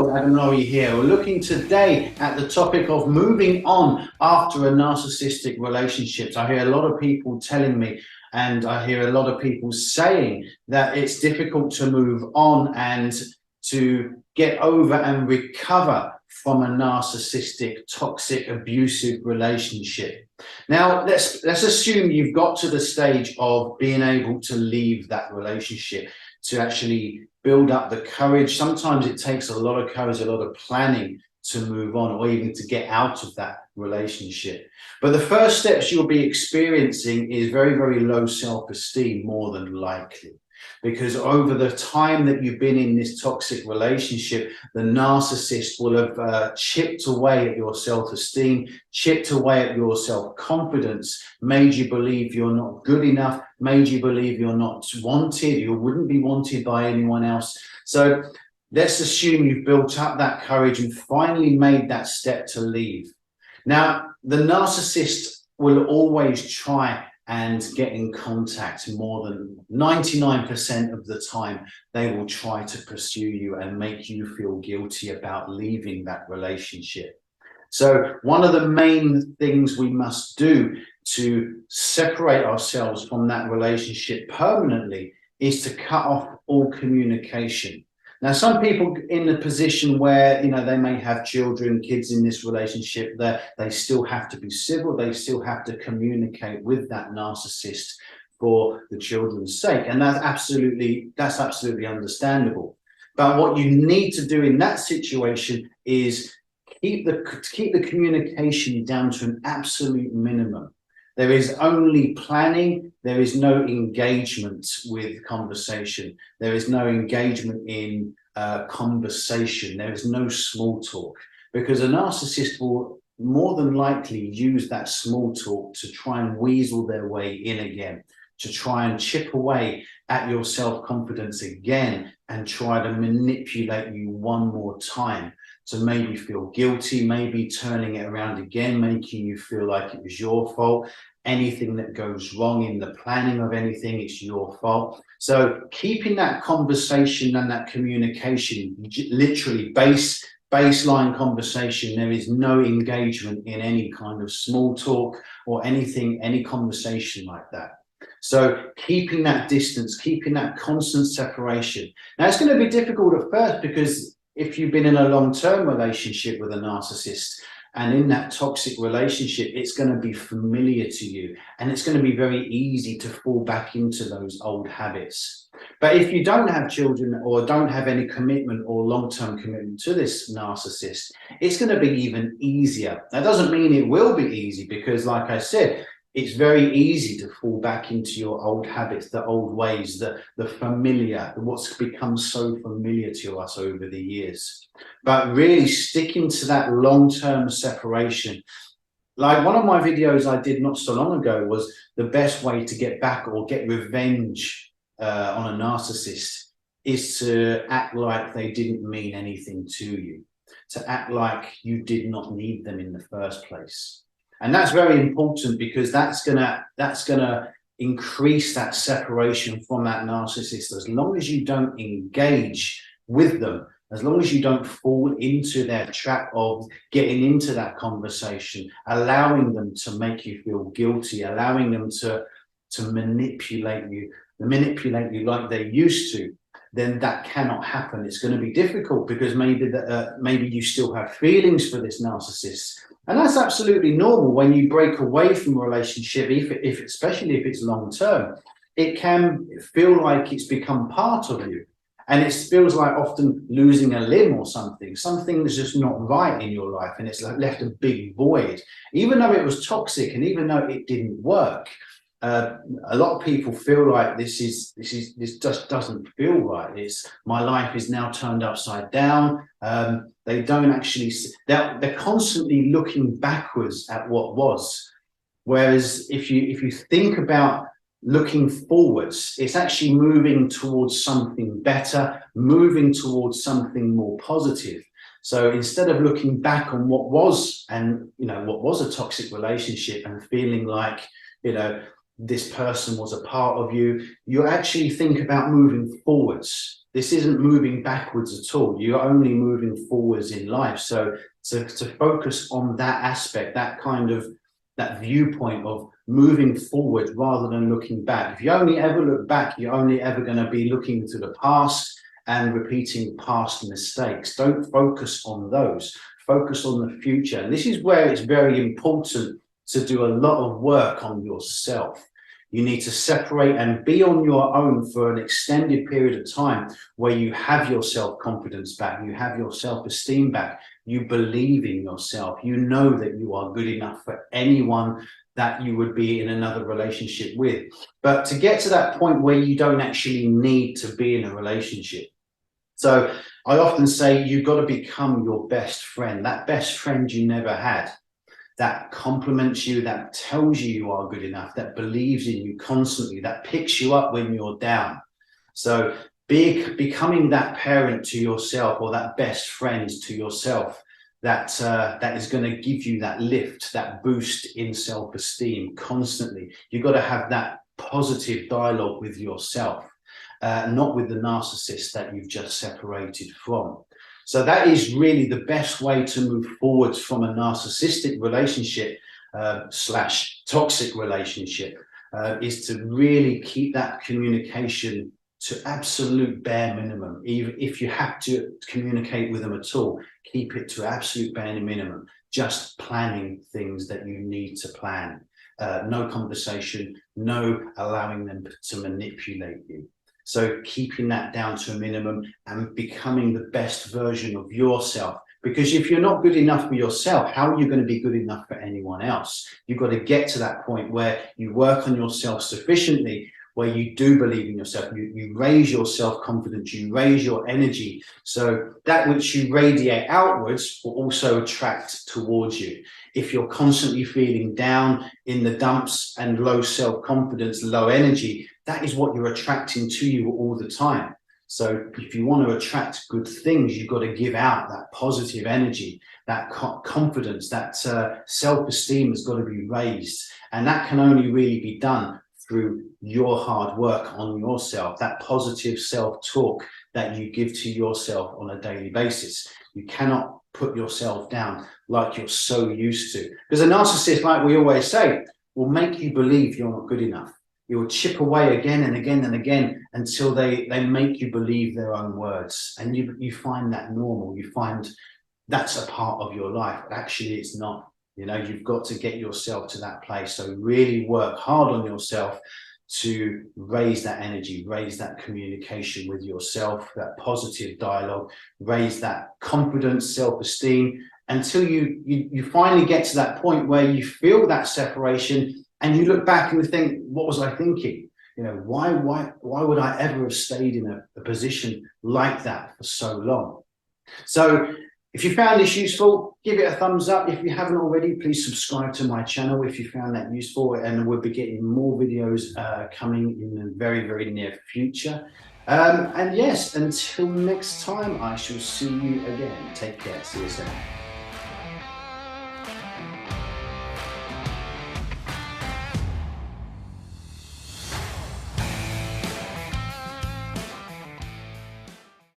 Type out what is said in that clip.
world, Adam Laurie here. We're looking today at the topic of moving on after a narcissistic relationship. I hear a lot of people telling me, and I hear a lot of people saying that it's difficult to move on and to get over and recover from a narcissistic, toxic, abusive relationship. Now, let's assume you've got to the stage of being able to leave that relationship, to actually build up the courage. Sometimes it takes a lot of courage, a lot of planning to move on, or even to get out of that relationship. But the first steps you'll be experiencing is very, very low self-esteem, more than likely. Because over the time that you've been in this toxic relationship, the narcissist will have chipped away at your self-esteem, chipped away at your self-confidence, made you believe you're not good enough, made you believe you're not wanted, you wouldn't be wanted by anyone else. So let's assume you've built up that courage and finally made that step to leave. Now, the narcissist will always try and get in contact. More than 99% of the time, they will try to pursue you and make you feel guilty about leaving that relationship. So one of the main things we must do to separate ourselves from that relationship permanently is to cut off all communication. Now, some people in the position where, they may have children, kids in this relationship, that they still have to be civil, they still have to communicate with that narcissist for the children's sake. And that's absolutely understandable. But what you need to do in that situation is keep the communication down to an absolute minimum. There is only planning. There is no engagement with conversation. There is no engagement in conversation. There is no small talk, because a narcissist will more than likely use that small talk to try and weasel their way in again, to try and chip away at your self-confidence again and try to manipulate you one more time, to make you feel guilty, maybe turning it around again, making you feel like it was your fault. Anything that goes wrong in the planning of anything, it's your fault. So keeping that conversation and that communication, literally baseline conversation, there is no engagement in any kind of small talk or anything, any conversation like that. So keeping that distance, keeping that constant separation. Now, it's going to be difficult at first, because if you've been in a long-term relationship with a narcissist, and in that toxic relationship, it's going to be familiar to you, and it's going to be very easy to fall back into those old habits. But if you don't have children or don't have any commitment or long-term commitment to this narcissist, it's going to be even easier. That doesn't mean it will be easy, because like I said, it's very easy to fall back into your old habits, the old ways, the familiar, what's become so familiar to us over the years. But really sticking to that long-term separation. Like one of my videos I did not so long ago was the best way to get back or get revenge on a narcissist is to act like they didn't mean anything to you, to act like you did not need them in the first place. And that's very important, because that's gonna increase that separation from that narcissist. As long as you don't engage with them, as long as you don't fall into their trap of getting into that conversation, allowing them to make you feel guilty, allowing them to manipulate you like they used to, then that cannot happen. It's going to be difficult, because maybe you still have feelings for this narcissist. And that's absolutely normal when you break away from a relationship, especially if it's long term. It can feel like it's become part of you. And it feels like often losing a limb or something that's just not right in your life. And it's like left a big void, even though it was toxic and even though it didn't work. A lot of people feel like this just doesn't feel right. My life is now turned upside down. They don't actually, they're constantly looking backwards at what was. Whereas if you think about looking forwards, it's actually moving towards something better, moving towards something more positive. So instead of looking back on what was, and what was a toxic relationship and feeling like, this person was a part of you. You actually think about moving forwards. This isn't moving backwards at all. You're only moving forwards in life. So to focus on that aspect, that kind of that viewpoint of moving forward rather than looking back. If you only ever look back, you're only ever going to be looking to the past and repeating past mistakes. Don't focus on those. Focus on the future. And this is where it's very important to do a lot of work on yourself. You need to separate and be on your own for an extended period of time where you have your self-confidence back, you have your self-esteem back, you believe in yourself, you know that you are good enough for anyone that you would be in another relationship with. But to get to that point where you don't actually need to be in a relationship. So I often say you've got to become your best friend, that best friend you never had, that compliments you, that tells you you are good enough, that believes in you constantly, that picks you up when you're down. So becoming that parent to yourself, or that best friend to yourself, that is going to give you that lift, that boost in self-esteem constantly. You've got to have that positive dialogue with yourself, not with the narcissist that you've just separated from. So that is really the best way to move forwards from a narcissistic relationship slash toxic relationship, is to really keep that communication to absolute bare minimum. Even if you have to communicate with them at all, keep it to absolute bare minimum. Just planning things that you need to plan. No conversation, no allowing them to manipulate you. So keeping that down to a minimum and becoming the best version of yourself. Because if you're not good enough for yourself, how are you going to be good enough for anyone else? You've got to get to that point where you work on yourself sufficiently, where you do believe in yourself, you raise your self-confidence, you raise your energy, so that which you radiate outwards will also attract towards you. If you're constantly feeling down, in the dumps, and low self-confidence, low energy, that is what you're attracting to you all the time. So if you want to attract good things, you've got to give out that positive energy, that confidence, that self-esteem has got to be raised. And that can only really be done through your hard work on yourself, that positive self-talk that you give to yourself on a daily basis. You cannot put yourself down like you're so used to. Because a narcissist, like we always say, will make you believe you're not good enough. It will chip away again and again and again until they make you believe their own words. And you find that normal. You find that's a part of your life. But actually, it's not. You know, you've got to get yourself to that place. So really work hard on yourself to raise that energy, raise that communication with yourself, that positive dialogue, raise that confidence, self-esteem, until you finally get to that point where you feel that separation and you look back and you think, what was I thinking? You know, why would I ever have stayed in a position like that for so long? So if you found this useful, give it a thumbs up. If you haven't already, please subscribe to my channel if you found that useful, and we'll be getting more videos coming in the very, very near future. And yes, until next time, I shall see you again. Take care. See you soon.